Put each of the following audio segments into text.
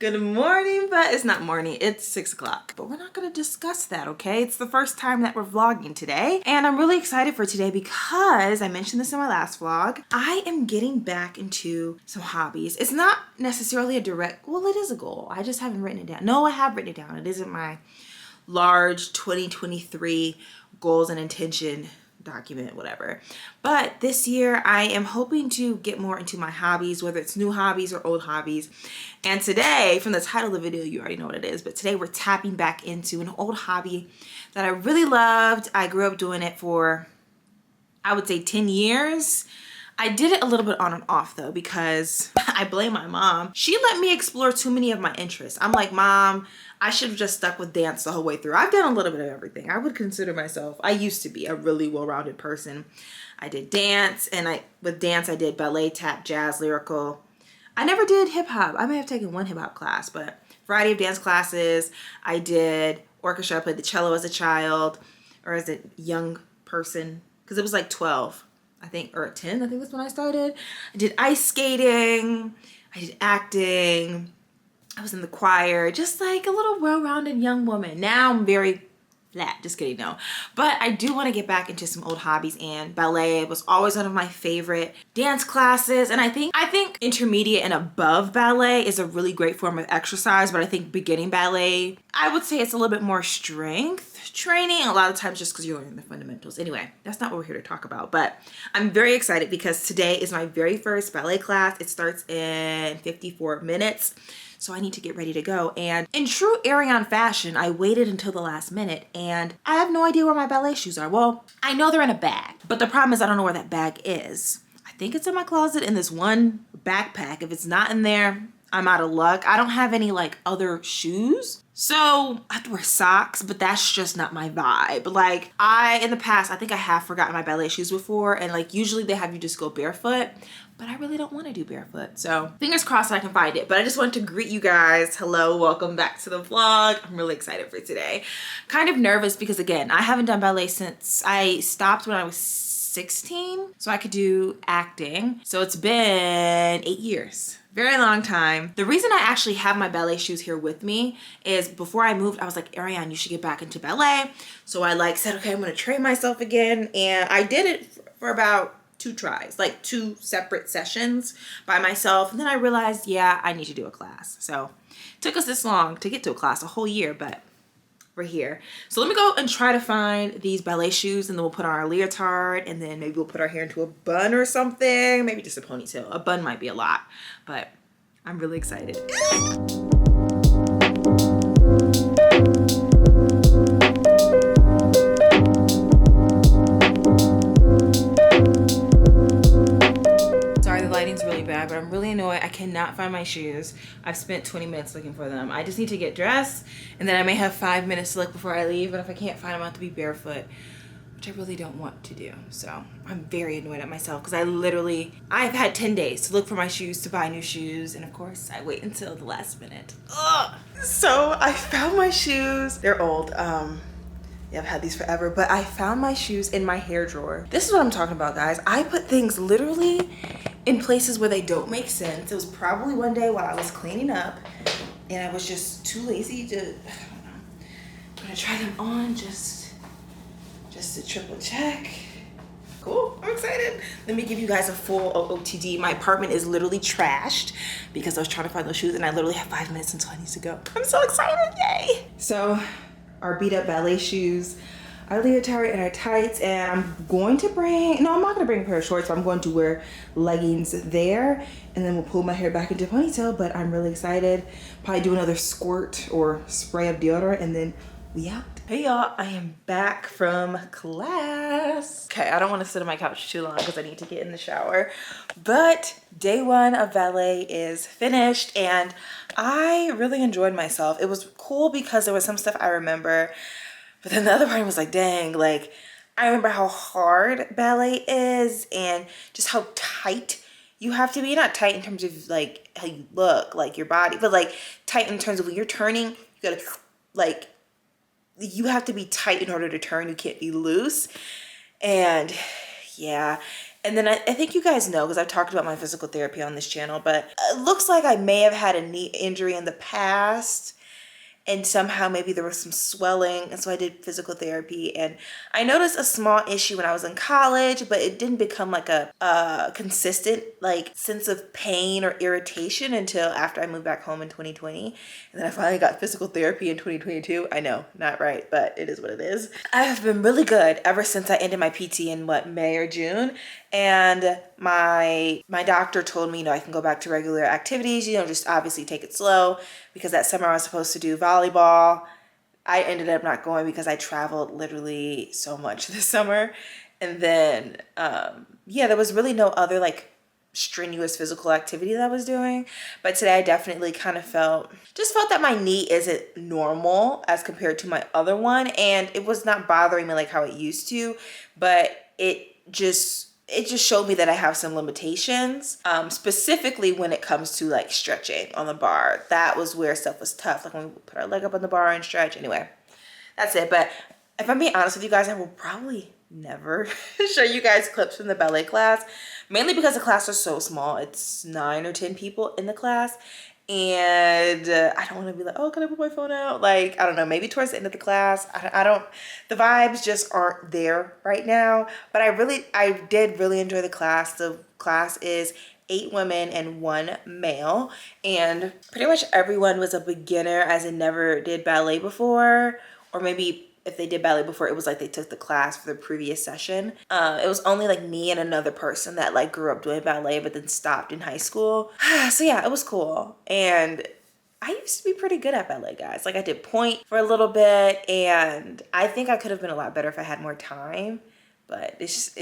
Good morning, but it's not morning, it's 6 o'clock. But we're not gonna discuss that, okay? It's the first time that we're vlogging today. And I'm really excited for today because I mentioned this in my last vlog. I am getting back into some hobbies. It's not necessarily a direct, well, it is a goal. I just haven't written it down. No, I have written it down. It isn't my large 2023 goals and intention document, whatever. But this year I am hoping to get more into my hobbies, whether it's new hobbies or old hobbies. And today, from the title of the video, you already know what it is, but today we're tapping back into an old hobby that I really loved. I grew up doing it for, I would say, 10 years. I did it a little bit on and off though, because I blame my mom. She let me explore too many of my interests. I'm like, Mom, I should have just stuck with dance the whole way through. I've done a little bit of everything. I would consider myself, I used to be a really well-rounded person. I did dance, and with dance I did ballet, tap, jazz, lyrical. I never did hip hop. I may have taken one hip hop class, but variety of dance classes. I did orchestra. I played the cello as a child, or as a young person, because it was like 12. I think, or 10, I think that's when I started. I did ice skating, I did acting, I was in the choir, just like a little well-rounded young woman. Now I'm very flat, just kidding, no. But I do want to get back into some old hobbies, and ballet was always one of my favorite dance classes. And I think intermediate and above ballet is a really great form of exercise, but I think beginning ballet, I would say it's a little bit more strength training a lot of times, just because you're learning the fundamentals. Anyway, that's not what we're here to talk about, but I'm very excited because today is my very first ballet class. It starts in 54 minutes. So I need to get ready to go. And in true Ariane fashion, I waited until the last minute and I have no idea where my ballet shoes are. Well, I know they're in a bag, but the problem is I don't know where that bag is. I think it's in my closet in this one backpack. If it's not in there, I'm out of luck. I don't have any like other shoes. So I have to wear socks, but that's just not my vibe. Like in the past, I think I have forgotten my ballet shoes before, and like usually they have you just go barefoot, but I really don't want to do barefoot. So fingers crossed I can find it. But I just wanted to greet you guys. Hello, welcome back to the vlog. I'm really excited for today. Kind of nervous because again, I haven't done ballet since I stopped when I was 16, so I could do acting. So it's been 8 years. Very long time. The reason I actually have my ballet shoes here with me is before I moved, I was like, Ariane, you should get back into ballet. So I said, okay, I'm gonna train myself again. And I did it for about 2 tries, like 2 separate sessions by myself. And then I realized, yeah, I need to do a class. So it took us this long to get to a class, a whole year, but we're here. So let me go and try to find these ballet shoes, and then we'll put on our leotard, and then maybe we'll put our hair into a bun or something. Maybe just a ponytail. A bun might be a lot, but I'm really excited. Sorry, the lighting's really bad, but I'm really annoyed. I cannot find my shoes. I've spent 20 minutes looking for them. I just need to get dressed, and then I may have 5 minutes to look before I leave, but if I can't find them, I have to be barefoot, which I really don't want to do. So I'm very annoyed at myself because I've had 10 days to look for my shoes, to buy new shoes, and of course I wait until the last minute. Ugh. So I found my shoes. They're old. Yeah, I've had these forever, but I found my shoes in my hair drawer. This is what I'm talking about, guys. I put things literally in places where they don't make sense. It was probably one day while I was cleaning up and I was just too lazy to, I don't know. I'm gonna try them on just to triple check. Cool, I'm excited. Let me give you guys a full OOTD. My apartment is literally trashed because I was trying to find those shoes and I literally have 5 minutes until I need to go. I'm so excited, yay. So our beat up ballet shoes, our leotard and our tights, and I'm going to bring, no, I'm not gonna bring a pair of shorts, but I'm going to wear leggings there, and then we'll pull my hair back into a ponytail, but I'm really excited. Probably do another squirt or spray of deodorant, and then we out. Hey y'all, I am back from class. Okay, I don't wanna sit on my couch too long because I need to get in the shower, but day 1 of ballet is finished, and I really enjoyed myself. It was cool because there was some stuff I remember, but then the other part was like, dang, like I remember how hard ballet is and just how tight you have to be. Not tight in terms of like how you look, like your body, but like tight in terms of when you're turning, you gotta like, you have to be tight in order to turn. You can't be loose. And yeah, And then I think you guys know, because I've talked about my physical therapy on this channel, but it looks like I may have had a knee injury in the past. And somehow maybe there was some swelling, and so I did physical therapy, and I noticed a small issue when I was in college, but it didn't become like a consistent like sense of pain or irritation until after I moved back home in 2020. And then I finally got physical therapy in 2022. I know, not right, but it is what it is. I have been really good ever since I ended my PT in May or June. And my doctor told me, I can go back to regular activities, just obviously take it slow, because that summer I was supposed to do volleyball. I ended up not going because I traveled literally so much this summer. And then, yeah, there was really no other like strenuous physical activity that I was doing. But today I definitely kind of felt that my knee isn't normal as compared to my other one. And it was not bothering me like how it used to, but it just showed me that I have some limitations, specifically when it comes to like stretching on the bar. That was where stuff was tough, like when we put our leg up on the bar and stretch. Anyway, that's it. But if I'm being honest with you guys, I will probably never show you guys clips from the ballet class, mainly because the class is so small. It's 9 or 10 people in the class. And I don't want to be like, oh, can I put my phone out? Like, I don't know, maybe towards the end of the class. I don't, the vibes just aren't there right now. But I did really enjoy the class. The class is 8 women and 1 male. And pretty much everyone was a beginner, as in never did ballet before. Or maybe if they did ballet before, it was like they took the class for the previous session. It was only like me and another person that like grew up doing ballet but then stopped in high school. So yeah, it was cool. And I used to be pretty good at ballet, guys. Like I did point for a little bit, and I think I could have been a lot better if I had more time. But it's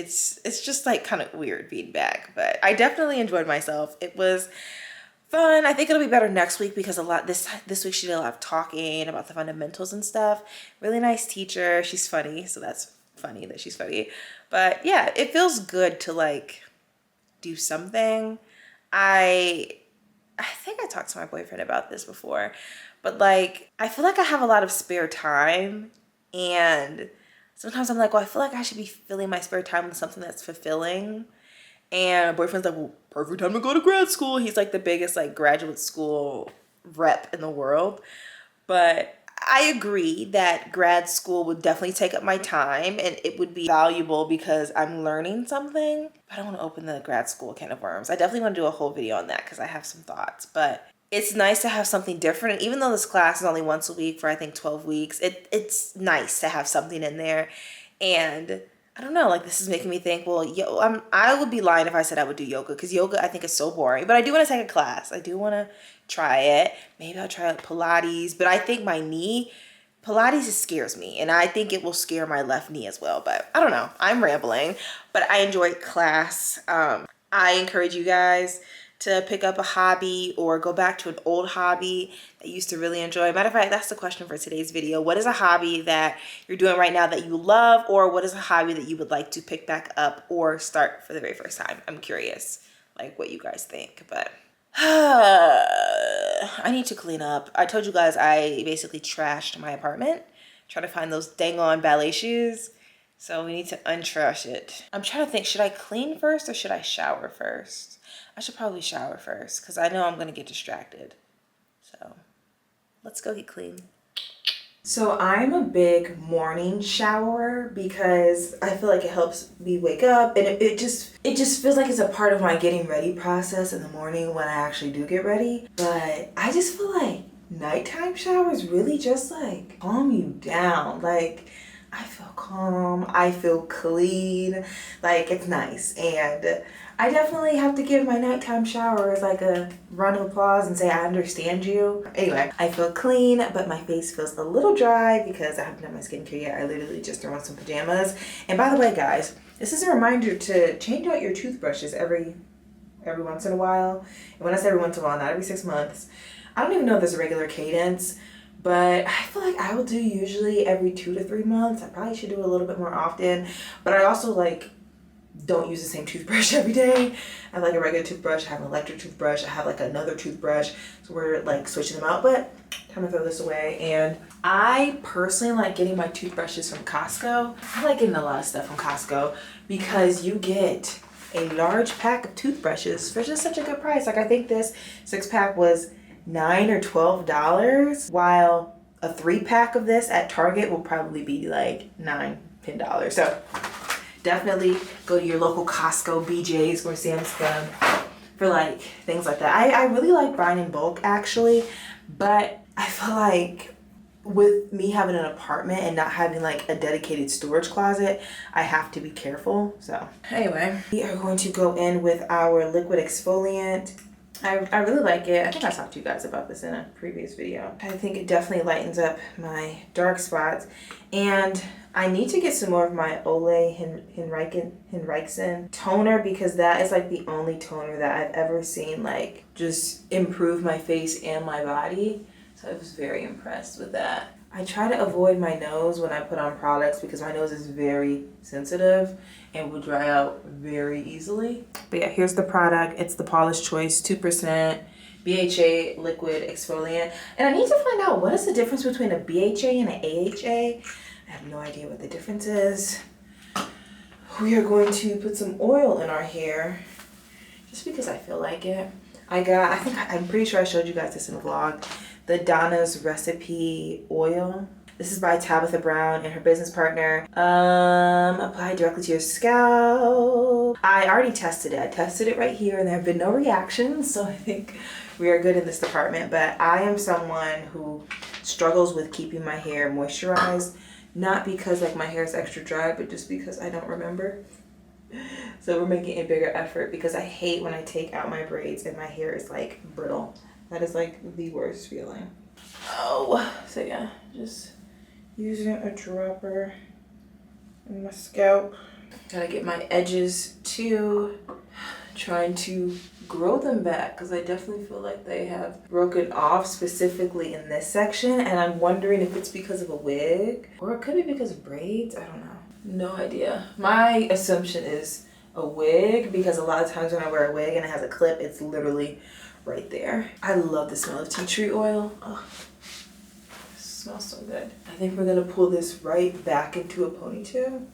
just like kind of weird being back. But I definitely enjoyed myself. It was fun. I think it'll be better next week because this week she did a lot of talking about the fundamentals and stuff. Really nice teacher. She's funny, so that's funny that she's funny. But yeah, it feels good to like do something. I think I talked to my boyfriend about this before, but like I feel like I have a lot of spare time, and sometimes I'm like, well, I feel like I should be filling my spare time with something that's fulfilling. And my boyfriend's like, well, perfect time to go to grad school. He's like the biggest like graduate school rep in the world. But I agree that grad school would definitely take up my time, and it would be valuable because I'm learning something. But I don't want to open the grad school can of worms. I definitely want to do a whole video on that because I have some thoughts. But it's nice to have something different. And even though this class is only once a week for I think 12 weeks, it's nice to have something in there. And I don't know, like this is making me think, well, I would be lying if I said I would do yoga, because yoga I think is so boring. But I do want to take a class. I do want to try it. Maybe I'll try like Pilates. But I think my knee, Pilates scares me. And I think it will scare my left knee as well. But I don't know. I'm rambling. But I enjoyed class. I encourage you guys to pick up a hobby or go back to an old hobby that you used to really enjoy. Matter of fact, that's the question for today's video. What is a hobby that you're doing right now that you love, or what is a hobby that you would like to pick back up or start for the very first time? I'm curious, like what you guys think, but I need to clean up. I told you guys I basically trashed my apartment, trying to find those dang on ballet shoes. So we need to untrash it. I'm trying to think, should I clean first or should I shower first? I should probably shower first because I know I'm gonna get distracted. So let's go get clean. So I'm a big morning shower because I feel like it helps me wake up, and it just feels like it's a part of my getting ready process in the morning when I actually do get ready. But I just feel like nighttime showers really just like calm you down. Like I feel calm, I feel clean, like it's nice. And I definitely have to give my nighttime showers like a round of applause and say I understand you. Anyway, I feel clean, but my face feels a little dry because I haven't done my skincare yet. I literally just threw on some pajamas. And by the way, guys, this is a reminder to change out your toothbrushes every once in a while. And when I say every once in a while, not every 6 months. I don't even know if there's a regular cadence, but I feel like I will do usually every 2 to 3 months. I probably should do a little bit more often, but I also like don't use the same toothbrush every day. I have like a regular toothbrush, I have an electric toothbrush, I have like another toothbrush, so we're like switching them out. But time to throw this away. And I personally like getting my toothbrushes from Costco. I like getting a lot of stuff from Costco because you get a large pack of toothbrushes for just such a good price. Like I think this 6-pack was $9 or $12, while a 3-pack of this at Target will probably be like $9, $10. So definitely go to your local Costco, BJ's, or Sam's Club for like things like that. I really like buying in bulk actually, but I feel like with me having an apartment and not having like a dedicated storage closet, I have to be careful. So anyway, we are going to go in with our liquid exfoliant. I really like it. I think I talked to you guys about this in a previous video. I think it definitely lightens up my dark spots. And I need to get some more of my Ole Henriksen toner, because that is like the only toner that I've ever seen like just improve my face and my body. So I was very impressed with that. I try to avoid my nose when I put on products because my nose is very sensitive and will dry out very easily. But yeah, here's the product. It's the Paula's Choice 2% BHA liquid exfoliant. And I need to find out what is the difference between a BHA and an AHA. I have no idea what the difference is. We are going to put some oil in our hair just because I feel like it. I'm pretty sure I showed you guys this in a vlog. The Donna's Recipe oil. This is by Tabitha Brown and her business partner. Apply directly to your scalp. I already tested it. I tested it right here and there have been no reactions, so I think we are good in this department. But I am someone who struggles with keeping my hair moisturized, not because like my hair is extra dry, but just because I don't remember. So we're making a bigger effort because I hate when I take out my braids and my hair is like brittle. That is like the worst feeling. Oh, so yeah, just using a dropper in my scalp. Gotta get my edges too. Trying to grow them back because I definitely feel like they have broken off, specifically in this section. And I'm wondering if it's because of a wig or it could be because of braids. I don't know. No idea. My assumption is a wig because a lot of times when I wear a wig and it has a clip, it's literally right there. I love the smell of tea tree oil. Oh, it smells so good. I think we're gonna pull this right back into a ponytail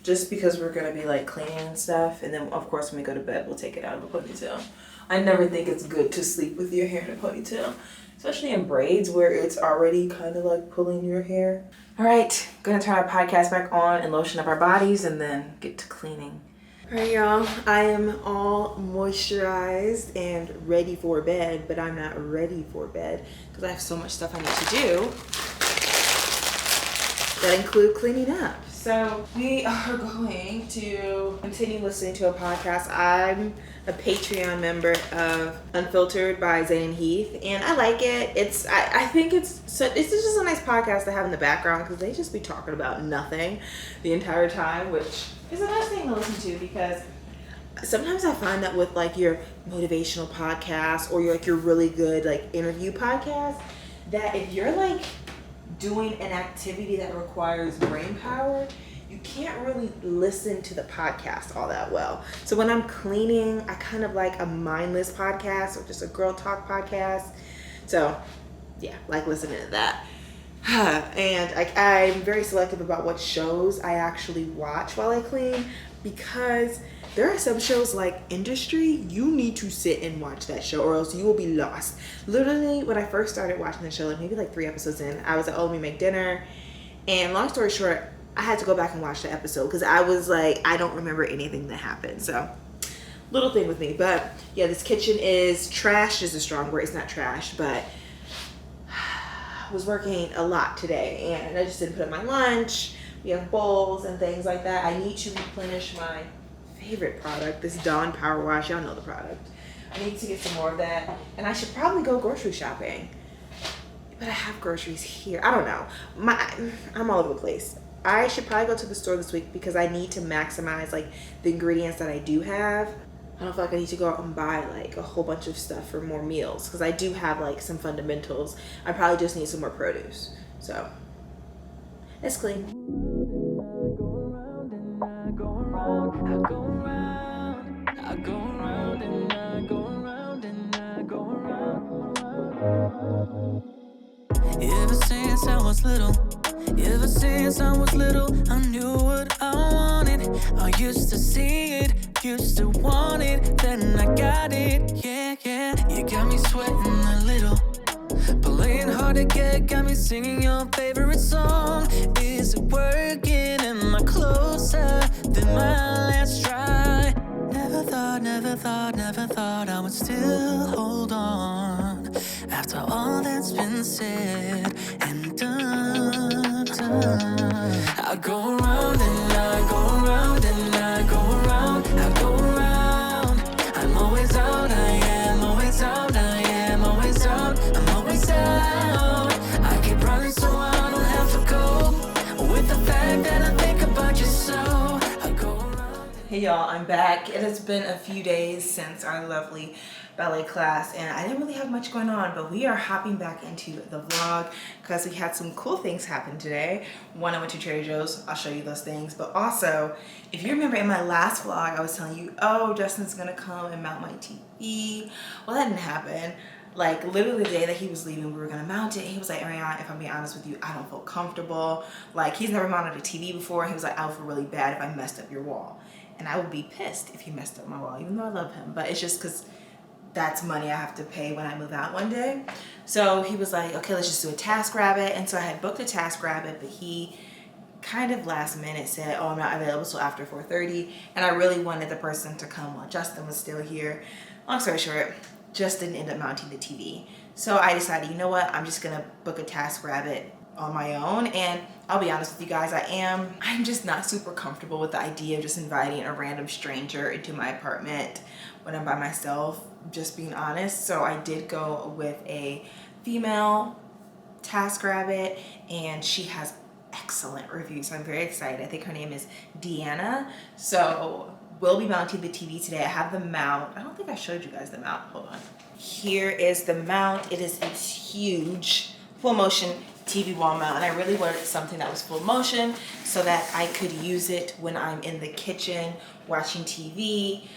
just because we're gonna be like cleaning and stuff. And then of course when we go to bed, we'll take it out of a ponytail. I never think it's good to sleep with your hair in a ponytail, especially in braids where it's already kind of like pulling your hair. All right, gonna turn our podcast back on and lotion up our bodies and then get to cleaning. All right, y'all, I am all moisturized and ready for bed, but I'm not ready for bed because I have so much stuff I need to do that include cleaning up. So we are going to continue listening to a podcast. I'm a Patreon member of Unfiltered by Zane and Heath, and I like it. I think it's just a nice podcast to have in the background because they just be talking about nothing the entire time, which is a nice thing to listen to because sometimes I find that with like your motivational podcast or your really good like interview podcast, that if you're like doing an activity that requires brain power, you can't really listen to the podcast all that well. So when I'm cleaning, I kind of like a mindless podcast or just a girl talk podcast. So yeah, like listening to that. And I'm very selective about what shows I actually watch while I clean because there are some shows like Industry, you need to sit and watch that show or else you will be lost. Literally, when I first started watching the show, like maybe like 3 episodes in, I was like, oh, let me make dinner. And long story short, I had to go back and watch the episode because I was like, I don't remember anything that happened. So, little thing with me. But yeah, this kitchen is trash is a strong word. It's not trash, but I was working a lot today and I just didn't put up my lunch. We have bowls and things like that. I need to replenish my favorite product, this Dawn Power Wash. Y'all know the product. I need to get some more of that. And I should probably go grocery shopping. But I have groceries here. I don't know. I'm all over the place. I should probably go to the store this week because I need to maximize like the ingredients that I do have. I don't feel like I need to go out and buy like a whole bunch of stuff for more meals because I do have like some fundamentals. I probably just need some more produce. So let's clean. Ever since I was little, I knew what I wanted. I used to see it, used to want it, then I got it, yeah, yeah. You got me sweating a little, playing hard to get, got me singing your favorite song. Is it working? Am I closer than my last try? Never thought I would still hold on after all that's been said and done. I go around and I go around and I go around, I go around. I'm always out, I am always out, I am always out, I'm always out. I keep running so I don't have to go with the fact that I think about you so. I go around. Hey y'all, I'm back. It has been a few days since our lovely ballet class and I didn't really have much going on, but we are hopping back into the vlog because we had some cool things happen today. One, I went to Trader Joe's. I'll show you those things. But also, if you remember in my last vlog, I was telling you, oh, Justin's gonna come and mount my TV. Well, that didn't happen. Like literally the day that he was leaving, we were gonna mount it. He was like, Ariana, if I'm being honest with you, I don't feel comfortable. Like he's never mounted a TV before. He was like, I would feel really bad if I messed up your wall. And I would be pissed if he messed up my wall, even though I love him. But it's just because that's money I have to pay when I move out one day. So he was like, okay, let's just do a TaskRabbit. And so I had booked a TaskRabbit, but he kind of last minute said, oh, I'm not available till after 4:30. And I really wanted the person to come while Justin was still here. Long story short, Justin ended up mounting the TV. So I decided, you know what, I'm just gonna book a TaskRabbit on my own. And I'll be honest with you guys, I'm just not super comfortable with the idea of just inviting a random stranger into my apartment when I'm by myself, just being honest. So I did go with a female TaskRabbit and she has excellent reviews. So I'm very excited. I think her name is Deanna. So we'll be mounting the TV today. I have the mount. I don't think I showed you guys the mount. Hold on. Here is the mount. It is this huge full motion TV wall mount, and I really wanted something that was full motion so that I could use it when I'm in the kitchen watching TV,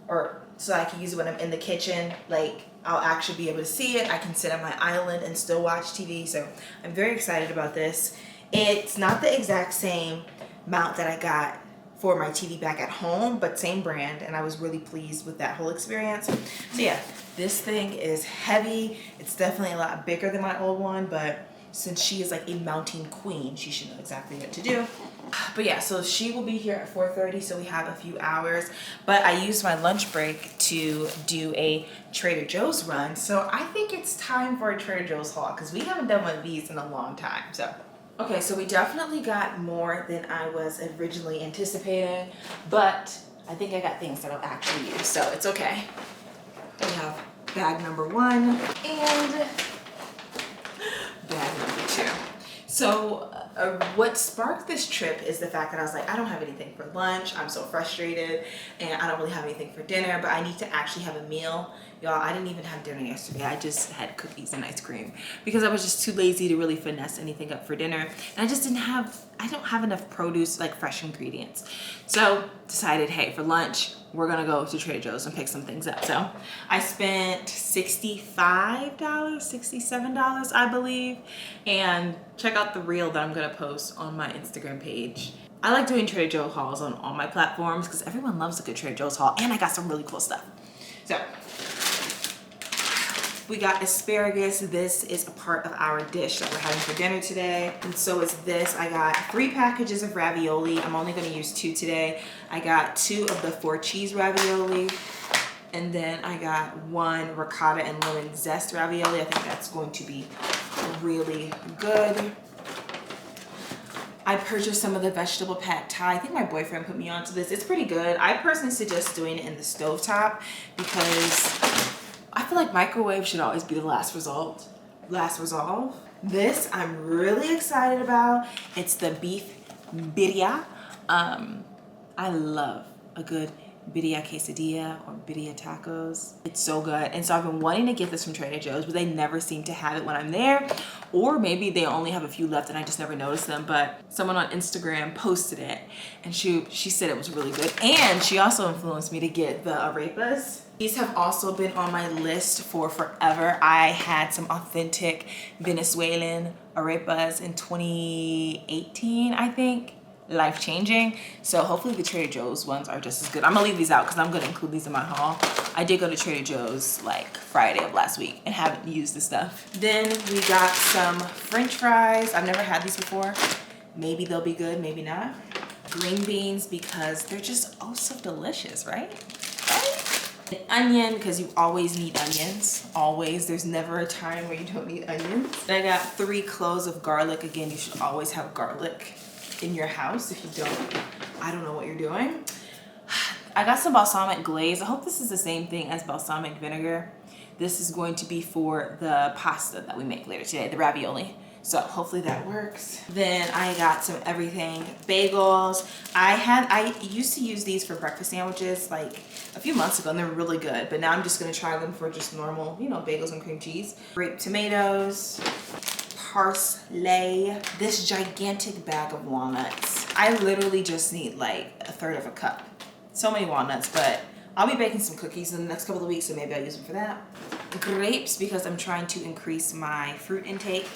or so I can use it when I'm in the kitchen. Like I'll actually be able to see it. I can sit on my island and still watch TV. So I'm very excited about this. It's not the exact same mount that I got for my TV back at home, but same brand, and I was really pleased with that whole experience. So yeah, this thing is heavy. It's definitely a lot bigger than my old one, but since she is like a mounting queen, she should know exactly what to do. But yeah, so she will be here at 4:30, so we have a few hours. But I used my lunch break to do a Trader Joe's run, so I think it's time for a Trader Joe's haul because we haven't done one of these in a long time. So okay, so we definitely got more than I was originally anticipating, but I think I got things that I'll actually use, so it's okay. We have bag number 1 and bag number 2. So what sparked this trip is the fact that I was like, I don't have anything for lunch. I'm so frustrated and I don't really have anything for dinner, but I need to actually have a meal. Y'all, I didn't even have dinner yesterday. I just had cookies and ice cream because I was just too lazy to really finesse anything up for dinner. And I just I don't have enough produce, like fresh ingredients. So decided, hey, for lunch, we're gonna go to Trader Joe's and pick some things up. So I spent $65, $67, I believe. And check out the reel that I'm gonna post on my Instagram page. I like doing Trader Joe hauls on all my platforms because everyone loves a good Trader Joe's haul, and I got some really cool stuff. So we got asparagus. This is a part of our dish that we're having for dinner today. And so is this. I got 3 packages of ravioli. I'm only gonna use 2 today. I got 2 of the 4 cheese ravioli. And then I got 1 ricotta and lemon zest ravioli. I think that's going to be really good. I purchased some of the vegetable pad thai. I think my boyfriend put me onto this. It's pretty good. I personally suggest doing it in the stovetop because I feel like microwave should always be the last resolve. This I'm really excited about. It's the beef birria. I love a good birria quesadilla or birria tacos. It's so good. And so I've been wanting to get this from Trader Joe's, but they never seem to have it when I'm there. Or maybe they only have a few left and I just never noticed them. But someone on Instagram posted it and she said it was really good. And she also influenced me to get the arepas. These have also been on my list for forever. I had some authentic Venezuelan arepas in 2018, I think. life-changing. So hopefully the Trader Joe's ones are just as good. I'm gonna leave these out because I'm gonna include these in my haul. I did go to Trader Joe's like Friday of last week and haven't used the stuff. Then we got some French fries. I've never had these before. Maybe they'll be good, maybe not. Green beans because they're just oh so delicious, right? An onion because you always need onions. Always. There's never a time where you don't need onions. Then I got 3 cloves of garlic. Again, you should always have garlic in your house. If you don't, I don't know what you're doing. I got some balsamic glaze. I hope this is the same thing as balsamic vinegar. This is going to be for the pasta that we make later today, the ravioli. So hopefully that works. Then I got some everything bagels. I used to use these for breakfast sandwiches like a few months ago and they were really good, but now I'm just gonna try them for just normal, you know, bagels and cream cheese. Grape tomatoes, parsley, this gigantic bag of walnuts. I literally just need like 1/3 of a cup. So many walnuts, but I'll be baking some cookies in the next couple of weeks, so maybe I'll use them for that. Grapes, because I'm trying to increase my fruit intake.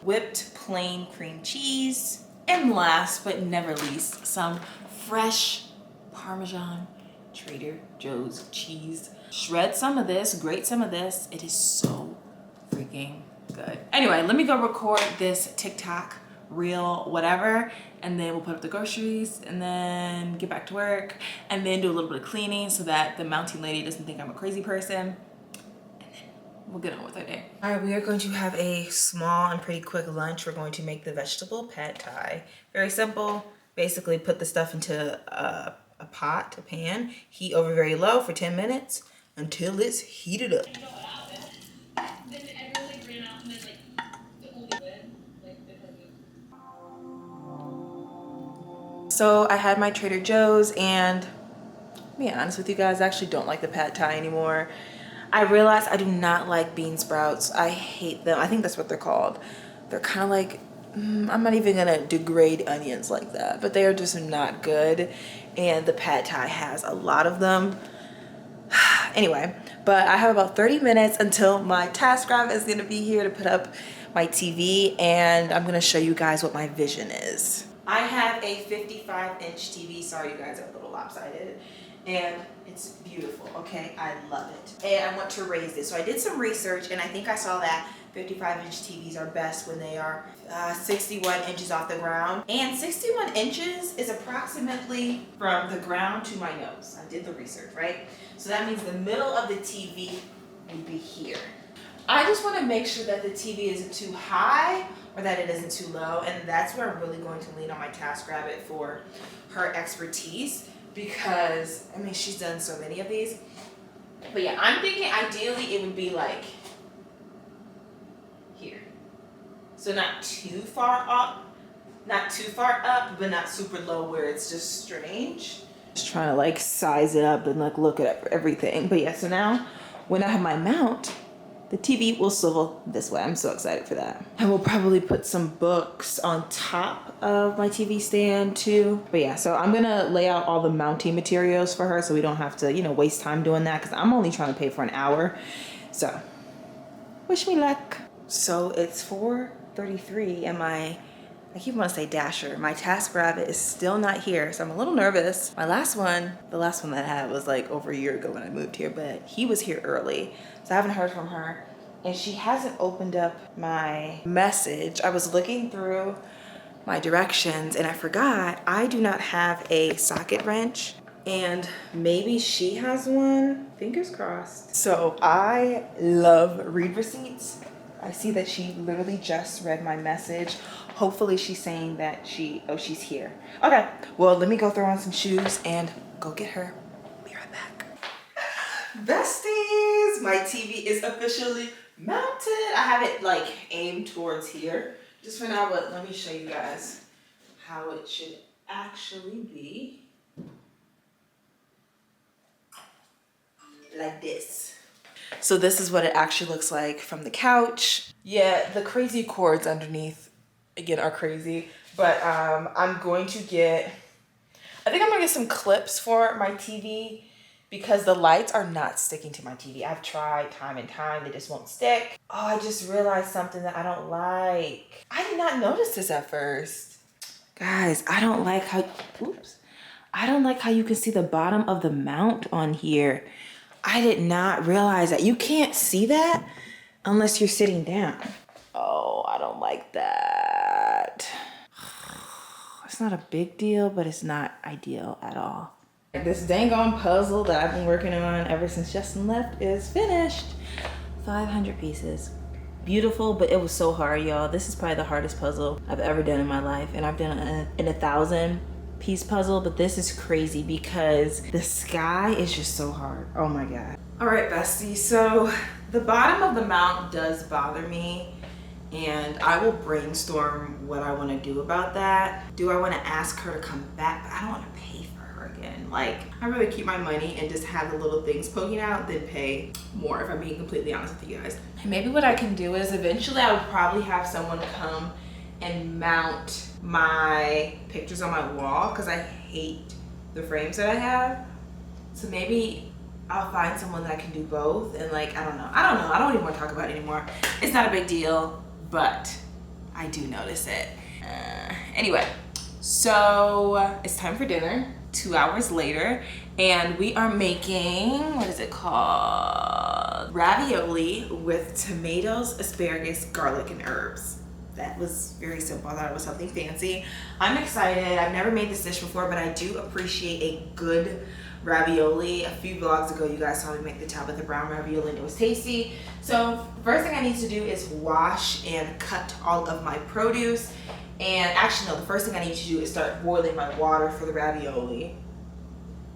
Whipped plain cream cheese. And last but never least, some fresh Parmesan Trader Joe's cheese. Shred some of this, grate some of this. It is so freaking good. Anyway, let me go record this TikTok reel, whatever, and then we'll put up the groceries and then get back to work and then do a little bit of cleaning so that the mounting lady doesn't think I'm a crazy person. We'll get on with our day. All right, we are going to have a small and pretty quick lunch. We're going to make the vegetable pad thai. Very simple. Basically put the stuff into a pot, a pan, heat over very low for 10 minutes until it's heated up. So I had my Trader Joe's and to be honest with you guys, I actually don't like the pad thai anymore. I realized I do not like bean sprouts. I hate them. I think that's what they're called. They're kind of like, I'm not even gonna degrade onions like that, but they are just not good. And the pad thai has a lot of them. Anyway, but I have about 30 minutes until my TaskRabbit is gonna be here to put up my TV, and I'm gonna show you guys what my vision is. I have a 55-inch TV. Sorry you guys, I'm a little lopsided. And it's beautiful, okay? I love it. And I want to raise this. So I did some research and I think I saw that 55-inch TVs are best when they are 61 inches off the ground. And 61 inches is approximately from the ground to my nose. I did the research, right? So that means the middle of the TV would be here. I just want to make sure that the TV isn't too high or that it isn't too low. And that's where I'm really going to lean on my TaskRabbit for her expertise. Because, I mean, she's done so many of these. But yeah, I'm thinking ideally it would be like here. So not too far up, but not super low where it's just strange. Just trying to like size it up and like look at everything. But yeah, so now when I have my mount, the TV will swivel this way. I'm so excited for that. And we'll probably put some books on top of my TV stand too. But yeah, so I'm gonna lay out all the mounting materials for her so we don't have to, you know, waste time doing that because I'm only trying to pay for an hour. So wish me luck. So it's 4:33 and I keep wanting to say Dasher. My TaskRabbit is still not here, so I'm a little nervous. The last one that I had was like over a year ago when I moved here, but he was here early. So I haven't heard from her and she hasn't opened up my message. I was looking through my directions and I forgot I do not have a socket wrench and maybe she has one, fingers crossed. So I love read receipts. I see that she literally just read my message. Hopefully she's saying that she's here. Okay, well, let me go throw on some shoes and go get her. Be right back. Besties, my TV is officially mounted. I have it like aimed towards here just for now, but let me show you guys how it should actually be. Like this. So this is what it actually looks like from the couch. Yeah, the crazy cords underneath again are crazy, but I'm going to get some clips for my TV because the lights are not sticking to my TV. I've tried time and time, they just won't stick. Oh, I just realized something that I don't like. I did not notice this at first. Guys, I don't like how, oops. I don't like how you can see the bottom of the mount on here. I did not realize that. You can't see that unless you're sitting down. Oh, I don't like that. It's not a big deal, but it's not ideal at all. This dang on puzzle that I've been working on ever since Justin left is finished. 500 pieces. Beautiful, but it was so hard, y'all. This is probably the hardest puzzle I've ever done in my life. And I've done an 1,000-piece puzzle, but this is crazy because the sky is just so hard. Oh my God. All right, bestie. So the bottom of the mount does bother me, and I will brainstorm what I want to do about that. Do I want to ask her to come back? But I don't want to pay for her again. Like, I'd rather keep my money and just have the little things poking out than pay more, if I'm being completely honest with you guys. And maybe what I can do is eventually I would probably have someone come and mount my pictures on my wall because I hate the frames that I have. So maybe I'll find someone that can do both, and like, I don't know. I don't even want to talk about it anymore. It's not a big deal, but I do notice it. Anyway, so it's time for dinner, 2 hours later, and we are making, what is it called? Ravioli with tomatoes, asparagus, garlic, and herbs. That was very simple. I thought it was something fancy. I'm excited. I've never made this dish before, but I do appreciate a good ravioli. A few vlogs ago, you guys saw me make the Tabitha Brown ravioli, and it was tasty. So first thing I need to do is wash and cut all of my produce. And actually, no, the first thing I need to do is start boiling my water for the ravioli,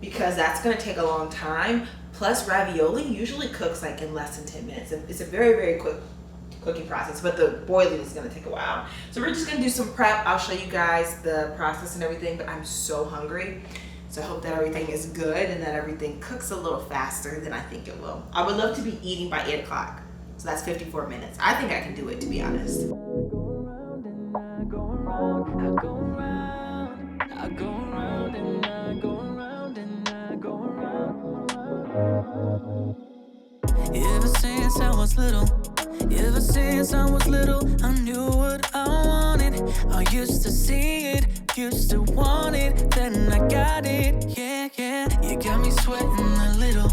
because that's gonna take a long time. Plus, ravioli usually cooks like in less than 10 minutes. It's a very, very quick cooking process, but the boiling is gonna take a while. So we're just gonna do some prep. I'll show you guys the process and everything, but I'm so hungry. So I hope that everything is good and that everything cooks a little faster than I think it will. I would love to be eating by 8 o'clock. So that's 54 minutes. I think I can do it, to be honest. Ever since I was little, I knew what I wanted. I used to see it, used to want it, then I got it, yeah, yeah. You got me sweating a little,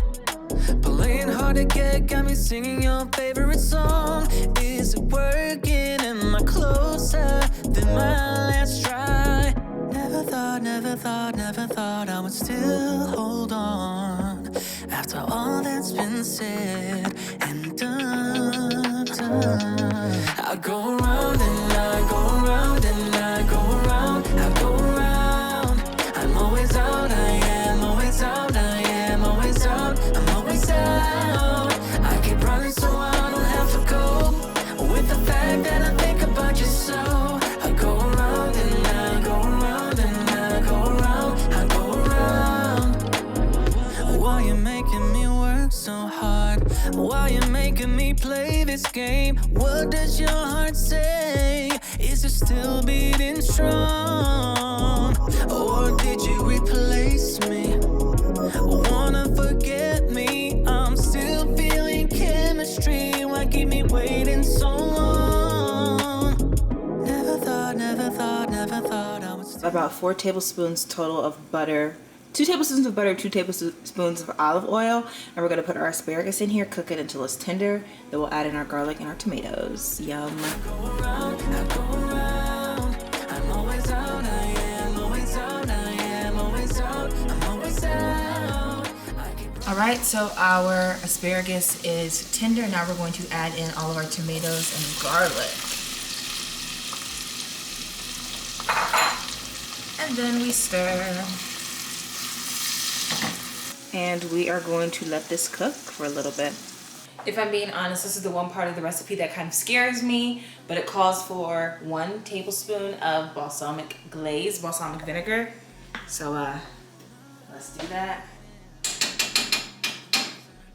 playing hard to get, got me singing your favorite song. Is it working? Am I closer than my last try? Never thought I would still hold on after all that's been said and done. I go around and I go around and I go around, I go around. I'm always out, I am always out, I am always out, I'm always out. I keep running so I don't have to go with the fact that I think about you so. I go around and I go around and I go around, I go around. Why you making me work so hard? Why you making me play this game? What does your heart say? Is it still beating strong? Or did you replace me? Wanna forget me? I'm still feeling chemistry. Why keep me waiting so long? Never thought I would still. About 4 tablespoons total of butter. 2 tablespoons of butter, 2 tablespoons of olive oil, and we're gonna put our asparagus in here, cook it until it's tender. Then we'll add in our garlic and our tomatoes. Yum. All right, so our asparagus is tender. Now we're going to add in all of our tomatoes and garlic. And then we stir. And we are going to let this cook for a little bit. If I'm being honest, this is the one part of the recipe that kind of scares me, but it calls for 1 tablespoon of balsamic glaze, balsamic vinegar. So let's do that.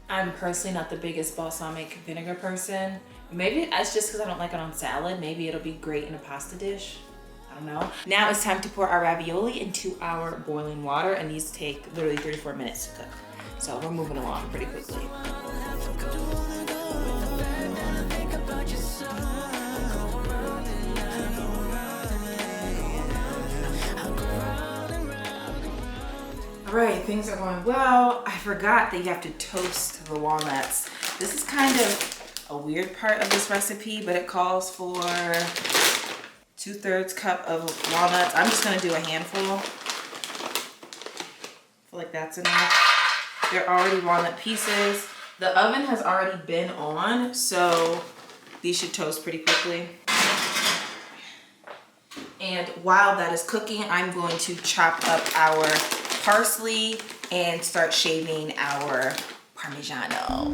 I'm personally not the biggest balsamic vinegar person. Maybe that's just because I don't like it on salad. Maybe it'll be great in a pasta dish. I don't know. Now it's time to pour our ravioli into our boiling water, and these take literally 34 minutes to cook. So we're moving along pretty quickly. All right, things are going well. I forgot that you have to toast the walnuts. This is kind of a weird part of this recipe, but it calls for 2/3 cup of walnuts. I'm just gonna do a handful. I feel like that's enough. They're already walnut pieces. The oven has already been on, so these should toast pretty quickly. And while that is cooking, I'm going to chop up our parsley and start shaving our Parmigiano.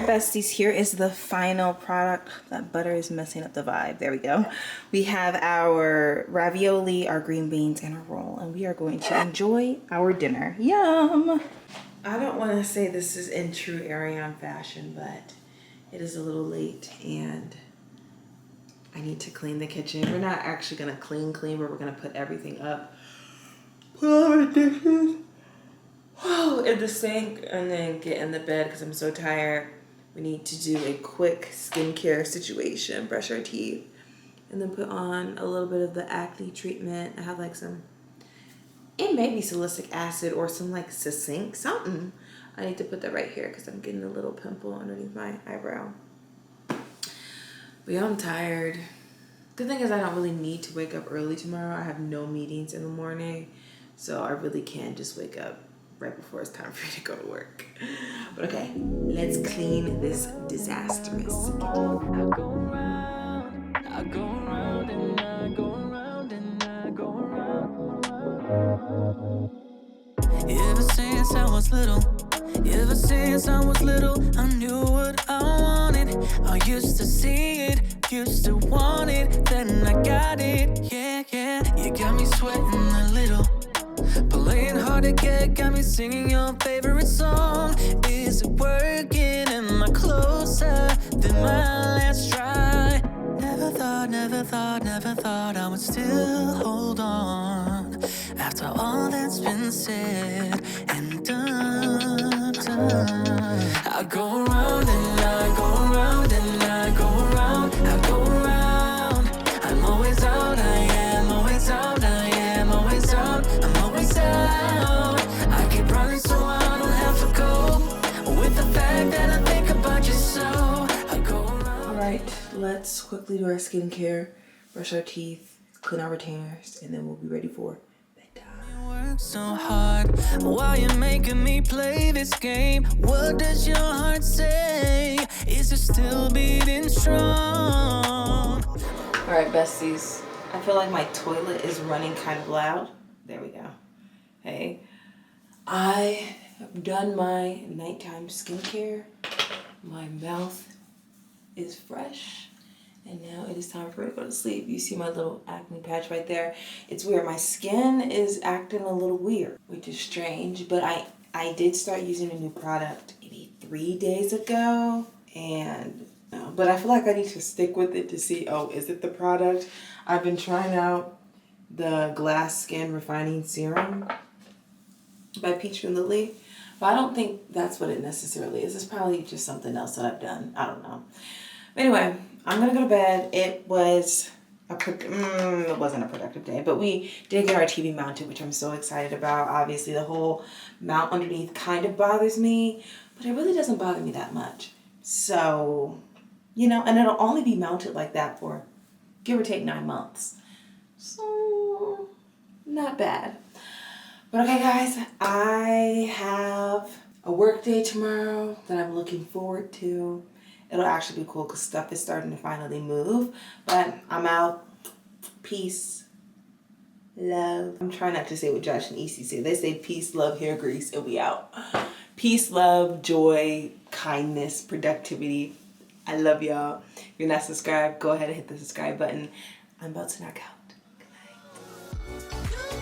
Besties, here is the final product. That butter is messing up the vibe. There we go. We have our ravioli, our green beans, and our roll, and we are going to enjoy our dinner. Yum! I don't want to say this is in true Ariane fashion, but it is a little late and I need to clean the kitchen. We're not actually going to clean, but we're going to put everything up. Put all the dishes in the sink and then get in the bed because I'm so tired. We need to do a quick skincare situation, brush our teeth, and then put on a little bit of the acne treatment. I have like some, it may be salicylic acid or some like succinct, something. I need to put that right here because I'm getting a little pimple underneath my eyebrow. But yeah, I'm tired. Good thing is I don't really need to wake up early tomorrow. I have no meetings in the morning, so I really can just wake up right before it's time for you to go to work. But okay, let's clean this disastrous. I go round, I go round and I go round and I go round. Ever since I was little, I knew what I wanted. I used to see it, used to want it, then I got it. Yeah, you got me sweating a little. Playing hard to get, got me singing your favorite song. Is it working? Am I closer than my last try? Never thought I would still hold on after all that's been said and done. I go around and I go around and I go around, I go around. I'm always out, I am always out, I am always out, I'm always out. I keep running so I don't have to go with the fact that I think about you so. I go around. All right, let's quickly do our skincare, brush our teeth, clean our retainers, and then we'll be ready for bedtime. You work so hard, why you making me play this game? What does your heart say? Is it still beating strong? All right, besties, I feel like my toilet is running kind of loud. There we go. Hey, I have done my nighttime skincare. My mouth is fresh. And now it is time for me to go to sleep. You see my little acne patch right there. It's weird. My skin is acting a little weird, which is strange. But I did start using a new product maybe 3 days ago. But I feel like I need to stick with it to see, oh, is it the product? I've been trying out the Glass Skin Refining Serum by Peach and Lily. But I don't think that's what it necessarily is. It's probably just something else that I've done. I don't know. Anyway, I'm gonna go to bed. It wasn't a productive day, but we did get our TV mounted, which I'm so excited about. Obviously, the whole mount underneath kind of bothers me, but it really doesn't bother me that much. So, you know, and it'll only be mounted like that for give or take 9 months. So, not bad. But okay, guys, I have a work day tomorrow that I'm looking forward to. It'll actually be cool because stuff is starting to finally move. But I'm out. Peace. love. I'm trying not to say what Josh and Isi say. They say peace, love, hair grease, and we out. Peace, love, joy, kindness, productivity. I love y'all. If you're not subscribed, go ahead and hit the subscribe button. I'm about to knock out. Good night.